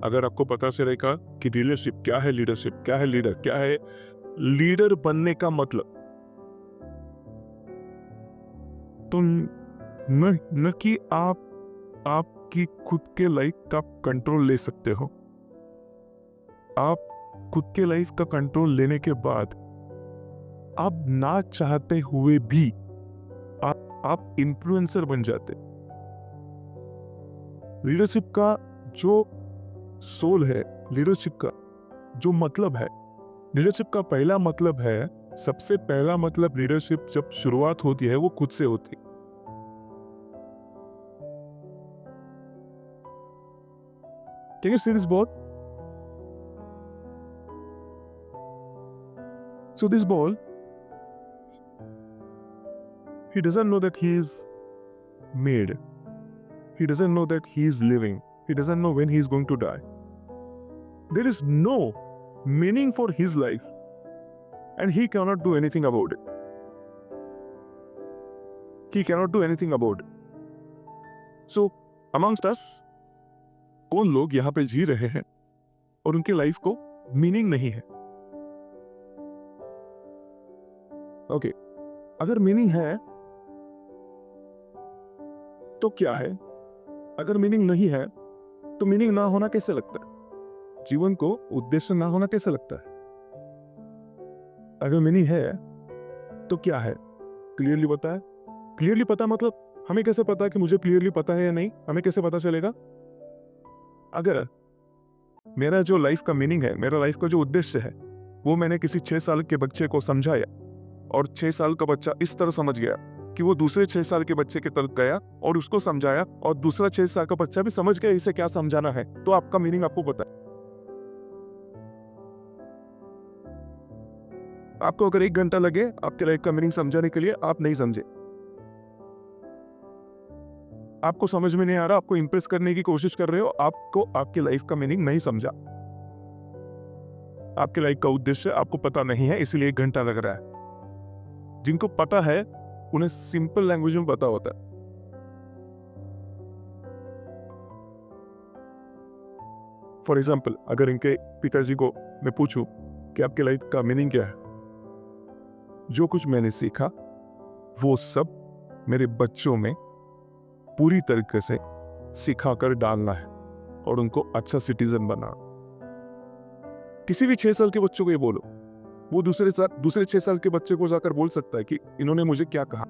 अगर आपको पता चलेगा कि लीडरशिप क्या है, लीडरशिप क्या है, लीडर क्या है, लीडर बनने का मतलब, तो न कि आपकी खुद के लाइफ का कंट्रोल ले सकते हो। आप खुद के लाइफ का कंट्रोल लेने के बाद आप ना चाहते हुए भी आप इन्फ्लुएंसर बन जाते। लीडरशिप का जो सोल है, लीडरशिप का जो मतलब है, लीडरशिप का पहला मतलब है, सबसे पहला मतलब लीडरशिप जब शुरुआत होती है वो खुद से होती है। Can you see this ball? So this ball, he doesn't know that he is made. He doesn't know that he is living. He doesn't know when he is going to die. There is no meaning for his life, and he cannot do anything about it. He cannot do anything about it. So amongst us, कौन लोग यहाँ पे जी रहे हैं और उनकी life को meaning नहीं है? ओके, अगर मीनिंग है तो क्या है? अगर मीनिंग नहीं है तो मीनिंग ना होना कैसे लगता है? जीवन को उद्देश्य ना होना कैसे लगता है? अगर मीनिंग है तो क्या है? क्लियरली पता है? क्लियरली पता मतलब हमें कैसे पता है कि मुझे क्लियरली पता है या नहीं? हमें कैसे पता चलेगा? अगर मेरा जो लाइफ का मीनिंग है, मेरा लाइफ का जो उद्देश्य है, वो मैंने किसी 6 साल के बच्चे को समझाया और 6 साल का बच्चा इस तरह समझ गया कि वो दूसरे 6 साल के बच्चे की तरफ गया और उसको समझाया और दूसरा 6 साल का बच्चा भी समझ गया इसे क्या समझाना है, तो आपका मीनिंग आपको पता है। आपको अगर 1 घंटा लगे आपके लाइफ का मीनिंग समझाने के लिए, आप नहीं समझे, आपको समझ में नहीं आ रहा, आपको इंप्रेस करने की कोशिश कर रहे हो, आपको आपकी लाइफ का मीनिंग नहीं समझा, आपके लाइफ का उद्देश्य आपको पता नहीं है, इसलिए 1 घंटा लग रहा है। जिनको पता है उन्हें सिंपल लैंग्वेज में पता होता है। फॉर एग्जाम्पल, अगर इनके पिताजी को मैं पूछूं कि आपके लाइफ का मीनिंग क्या है, जो कुछ मैंने सीखा वो सब मेरे बच्चों में पूरी तरीके से सिखाकर डालना है और उनको अच्छा सिटीजन बना। किसी भी 6 साल के बच्चों को ये बोलो, वो दूसरे 6 साल के बच्चे को जाकर बोल सकता है कि इन्होंने मुझे क्या कहा।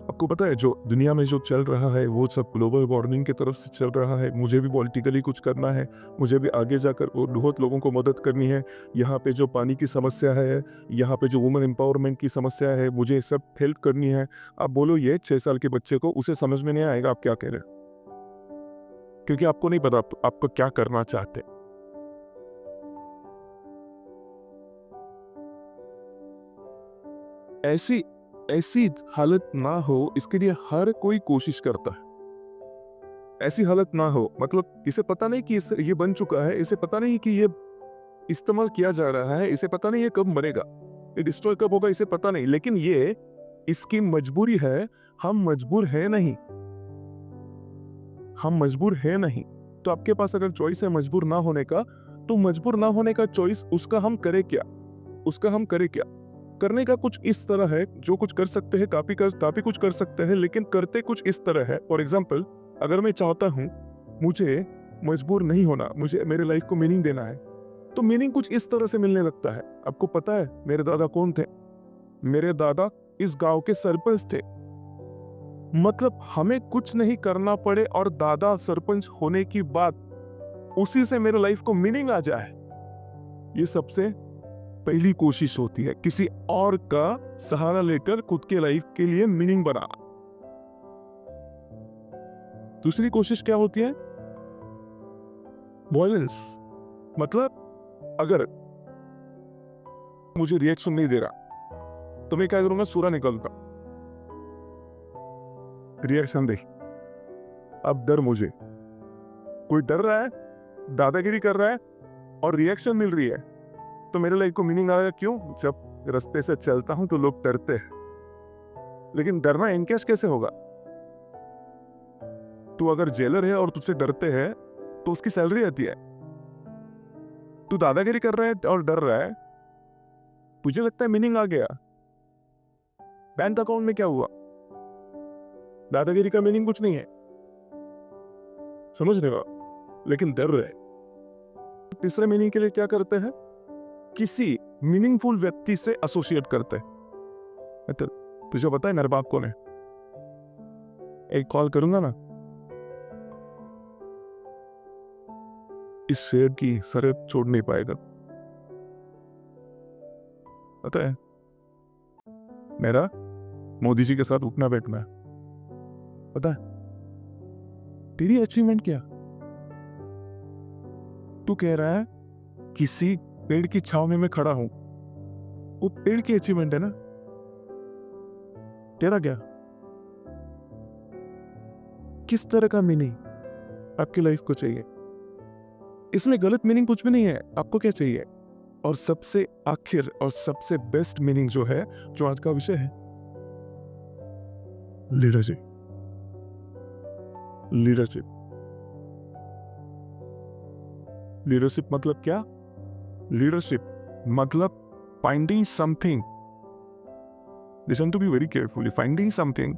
आपको पता है जो दुनिया में जो चल रहा है वो सब ग्लोबल वार्मिंग की तरफ से चल रहा है। मुझे भी पॉलिटिकली कुछ करना है, मुझे भी आगे जाकर बहुत लोगों को मदद करनी है। यहाँ पे जो पानी की समस्या है, यहाँ पे जो वुमेन एम्पावरमेंट की समस्या है, मुझे सब हेल्प करनी है। आप बोलो ये 6 साल के बच्चे को, उसे समझ में नहीं आएगा आप क्या कह रहे हो, क्योंकि आपको नहीं पता आपको क्या करना चाहते। ऐसी ऐसी हालत ना हो, इसके लिए हर कोई कोशिश करता है। ऐसी हालत ना हो मतलब इसे पता नहीं कि ये बन चुका है, इसे पता नहीं कि ये इस्तेमाल किया जा रहा है, इसे पता नहीं ये कब मरेगा, ये डिस्ट्रॉय कब होगा, इसे पता नहीं, लेकिन ये इसकी मजबूरी है। हम मजबूर है नहीं, हम मजबूर है नहीं। तो आपके पास अगर चॉइस है मजबूर ना होने का, तो मजबूर ना होने का चॉइस उसका हम करें क्या? उसका हम करें क्या? करने का कुछ इस तरह है, जो कुछ कर सकते हैं काफी कुछ कर सकते हैं, लेकिन करते कुछ इस तरह है। फॉर एग्जाम्पल, अगर मैं चाहता हूं मुझे मजबूर नहीं होना, मुझे मेरे लाइफ को मीनिंग देना है, तो मीनिंग कुछ इस तरह से मिलने लगता है। आपको पता है मेरे दादा कौन थे? मेरे दादा इस गांव के सरपंच थे। मतलब हमें कुछ नहीं करना पड़े और दादा सरपंच होने की बात उसी से मेरे लाइफ को मीनिंग आ जाए, ये सबसे पहली कोशिश होती है। किसी और का सहारा लेकर खुद के लाइफ के लिए मीनिंग बनाना। दूसरी कोशिश क्या होती है? वॉयलेंस। मतलब अगर मुझे रिएक्शन नहीं दे रहा तो मैं क्या करूंगा? सूरा निकलता, रिएक्शन दे। अब डर, मुझे कोई डर रहा है, दादागिरी कर रहा है और रिएक्शन मिल रही है, तो मेरे लाइफ को मीनिंग आएगा। क्यों? जब रास्ते से चलता हूं तो लोग डरते हैं, लेकिन डरना एनकैश कैसे होगा? तू अगर जेलर है और तुझसे डरते हैं तो उसकी सैलरी आती है। तू दादागिरी कर रहा है और डर रहा है, मुझे लगता है मीनिंग आ गया। बैंक अकाउंट में क्या हुआ? दादागिरी का मीनिंग कुछ नहीं है, समझ रहे हो? लेकिन डर रहे। तीसरे मीनिंग के लिए क्या करते हैं? किसी मीनिंगफुल व्यक्ति से एसोसिएट करते हैं। तो तुझे पता है मेरे बाप कौन है? एक कॉल करूंगा ना, इस शेर की सरहद छोड़ नहीं पाएगा। पता है मेरा मोदी जी के साथ उठना बैठना है। पता है तेरी अचीवमेंट क्या? तू कह रहा है किसी पेड़ की छाव में मैं खड़ा हूं, वो पेड़ की अचीवमेंट है ना। तेरा क्या? किस तरह का मीनिंग आपकी लाइफ को चाहिए? इसमें गलत मीनिंग कुछ भी नहीं है। आपको क्या चाहिए? और सबसे आखिर और सबसे बेस्ट मीनिंग जो है, जो आज का विषय है, लीडरशिप। लीडरशिप लीडरशिप मतलब क्या? लीडरशिप मतलब finding something, listen to be very carefully, finding something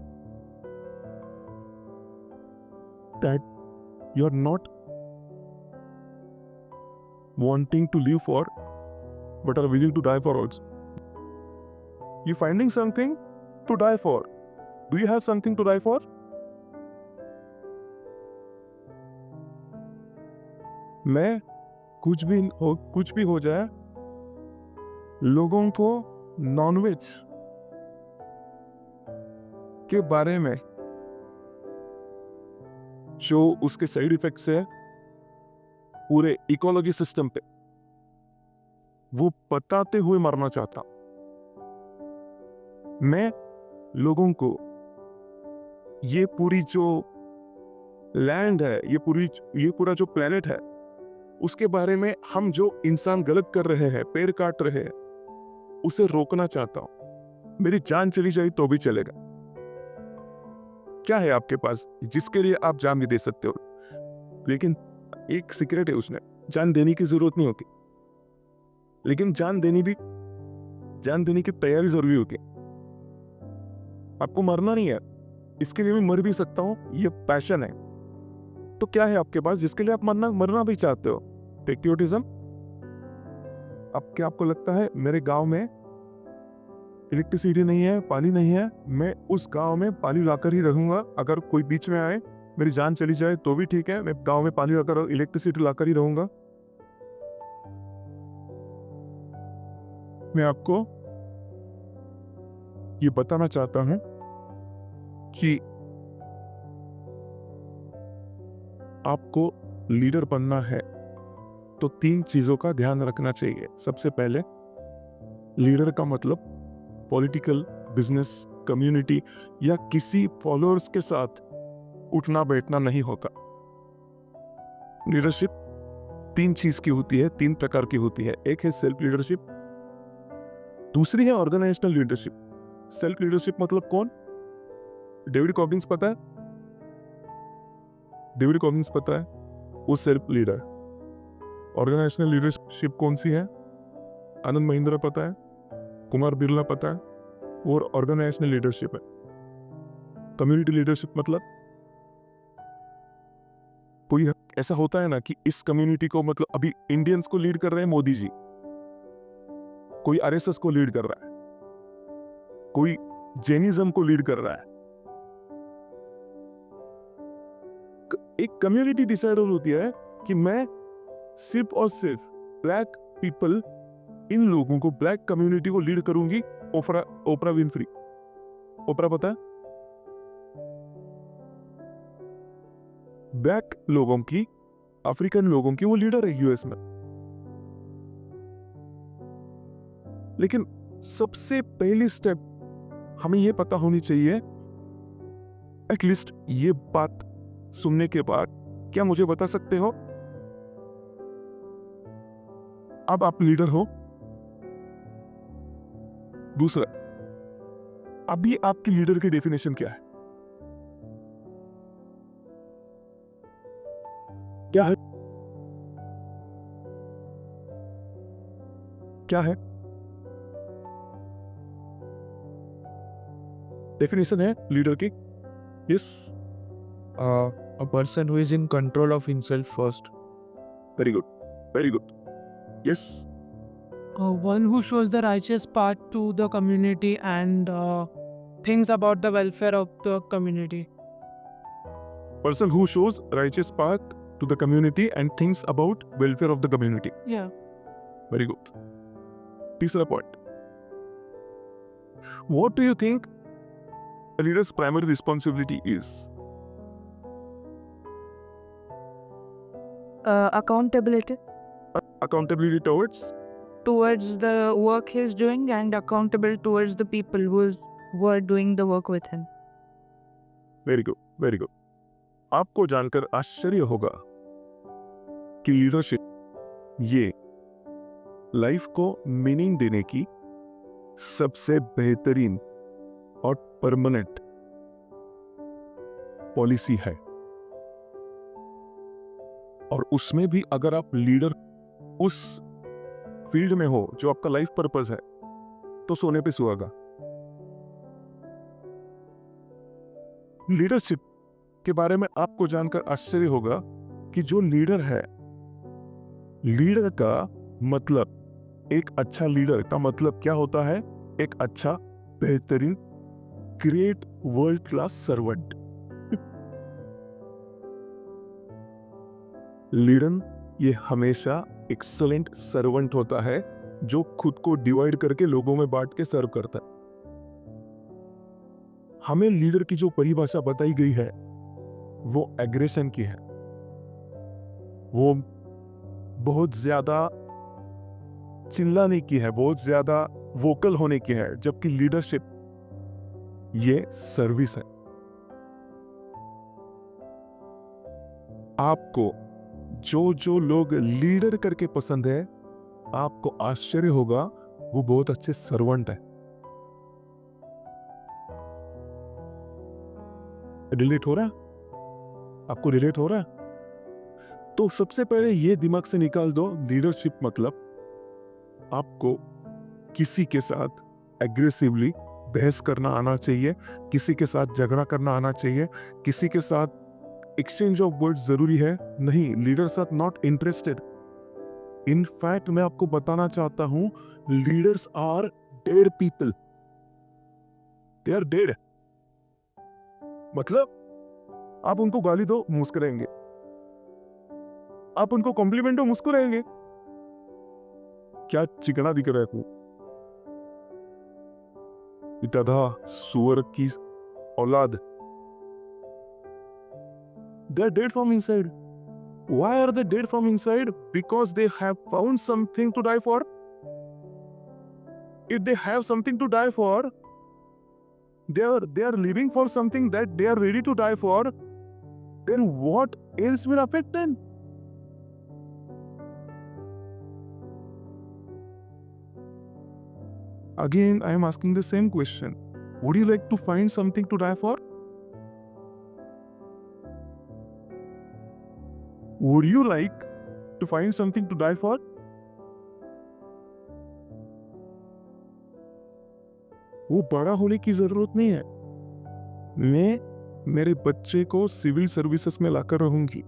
that you are not wanting to live for but are willing to die for also. You finding something to die for. Do you have something to die for? मैं कुछ भी हो जाए, लोगों को nonveg के बारे में जो उसके साइड इफेक्ट्स है पूरे इकोलॉजी सिस्टम पे, वो बताते हुए मरना चाहता। मैं लोगों को ये पूरी जो लैंड है, ये पूरा जो प्लेनेट है, उसके बारे में हम जो इंसान गलत कर रहे हैं, पेड़ काट रहे हैं, उसे रोकना चाहता हूं। मेरी जान चली जाए तो भी चलेगा। क्या है आपके पास जिसके लिए आप जान भी दे सकते हो? लेकिन एक सीक्रेट है, उसने जान देने की जरूरत नहीं होती, लेकिन जान देने की तैयारी जरूरी होती है। आपको मरना नहीं है, इसके लिए मैं मर भी सकता हूं, ये पैशन है। तो क्या है आपके पास जिसके लिए आप मरना भी चाहते हो? पेट्रियोटिज्म। अब क्या आपको लगता है मेरे गांव में इलेक्ट्रिसिटी नहीं है, पानी नहीं है, मैं उस गांव में पानी लाकर ही रहूंगा? अगर कोई बीच में आए, मेरी जान चली जाए तो भी ठीक है, मैं गांव में पानी लाकर, इलेक्ट्रिसिटी लाकर ही रहूंगा। मैं आपको ये बताना चाहता हूं कि आपको लीडर बनना है तो 3 चीजों का ध्यान रखना चाहिए। सबसे पहले, लीडर का मतलब पॉलिटिकल, बिजनेस, कम्युनिटी या किसी फॉलोअर्स के साथ उठना बैठना नहीं होता। लीडरशिप 3 चीज की होती है, 3 प्रकार की होती है। एक है सेल्फ लीडरशिप, दूसरी है ऑर्गेनाइजेशनल लीडरशिप। सेल्फ लीडरशिप मतलब कौन? डेविड कॉबिन्स पता है? डेविड कॉबिन्स पता है? वो सेल्फ लीडर। ऑर्गेनाइजेशनल लीडरशिप कौन सी है? आनंद महिंद्रा पता है? कुमार बिरला पता है? वो ऑर्गेनाइजेशनल लीडरशिप है। कम्युनिटी लीडरशिप मतलब कोई ऐसा होता है ना कि इस कम्युनिटी को, मतलब अभी इंडियंस को लीड कर रहे हैं मोदी जी, कोई आरएसएस को लीड कर रहा है, कोई जैनिज्म को लीड कर रहा है। एक कम्युनिटी डिसाइडर होती है कि मैं सिर्फ और सिर्फ ब्लैक पीपल, इन लोगों को, ब्लैक कम्युनिटी को लीड करूंगी। ओपरा विनफ्री, ओपरा पता है? ब्लैक लोगों की, अफ्रीकन लोगों की वो लीडर है यूएस में। लेकिन सबसे पहली स्टेप हमें ये पता होनी चाहिए, एटलीस्ट ये बात सुनने के बाद क्या मुझे बता सकते हो अब आप लीडर हो? दूसरा, अभी आपकी लीडर की डेफिनेशन क्या है? क्या है? क्या है? डेफिनेशन है लीडर की? Yes, A person who is in control of himself first. Very good, very good. Yes, One who shows the righteous path to the community and thinks about the welfare of the community. person who shows righteous path to the community and thinks about welfare of the community. Yeah. Very good. तीसरा point. What do you think a leader's primary responsibility is? Accountability Accountability towards? towards the work he's doing and accountable towards the people who are doing the work with him. Very good, very good. आपको जानकर आश्चर्य होगा कि leadership ये life को meaning देने की सबसे बेहतरीन और परमानेंट पॉलिसी है. और उसमें भी अगर आप लीडर उस फील्ड में हो जो आपका लाइफ पर्पस है, तो सोने पे सुहागा. लीडरशिप के बारे में आपको जानकर आश्चर्य होगा कि जो लीडर है, लीडर का मतलब, एक अच्छा लीडर का मतलब क्या होता है? एक अच्छा, बेहतरीन, great, world class servant. Leader ये हमेशा एक्सलेंट सर्वेंट होता है जो खुद को डिवाइड करके लोगों में बांट के सर्व करता है. हमें लीडर की जो परिभाषा बताई गई है वो एग्रेशन की है. वो बहुत ज्यादा चिल्लाने की है, बहुत ज्यादा वोकल होने की है, जबकि लीडरशिप ये सर्विस है. आपको जो लोग लीडर करके पसंद है, आपको आश्चर्य होगा वो बहुत अच्छे सर्वेंट है. रिलेट हो रहा है? आपको रिलेट हो रहा है? तो सबसे पहले ये दिमाग से निकाल दो, लीडरशिप मतलब आपको किसी के साथ एग्रेसिवली बहस करना आना चाहिए, किसी के साथ झगड़ा करना आना चाहिए, किसी के साथ एक्सचेंज ऑफ वर्ड्स जरूरी है. नहीं, leaders are not interested. In fact मैं आपको बताना चाहता हूं, leaders are dead people. They are dead. मतलब आप उनको गाली दो, मुस्कुराएंगे. आप उनको कॉम्प्लीमेंट दो, मुस्कुराएंगे. क्या चिकना दिख रहा है तू? गधा, सुअर की औलाद. They are dead from inside. Why are they dead from inside? Because they have found something to die for. If they have something to die for, they are living for something that they are ready to die for, then what else will affect them? Again, I am asking the same question. Would you like to find something to die for? Would you like to find something to die for? वो बड़ा होने की जरूरत नहीं है. मैं मेरे बच्चे को सिविल सर्विसेज में लाकर रहूंगी.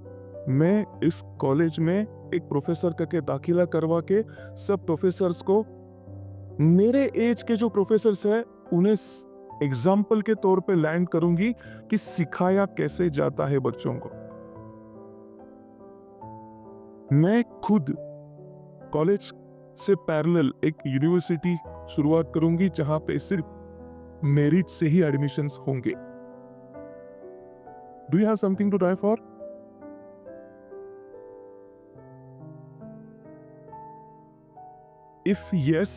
मैं इस कॉलेज में एक प्रोफेसर करके दाखिला करवा के सब प्रोफेसर्स को, मेरे एज के जो प्रोफेसर्स हैं, उन्हें एग्जाम्पल के तौर पे लैंड करूंगी कि सिखाया कैसे जाता है बच्चों को. मैं खुद कॉलेज से पैरेलल एक यूनिवर्सिटी शुरुआत करूंगी जहां पे सिर्फ मेरिट से ही एडमिशंस होंगे. Do you have something to die for? If yes,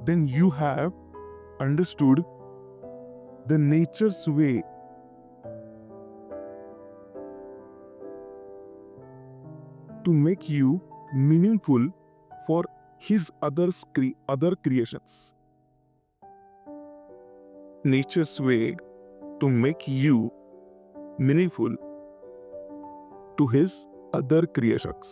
then you have understood the nature's way to make you meaningful for his other creations. Nature's way to make you meaningful to his other क्रिया शख्स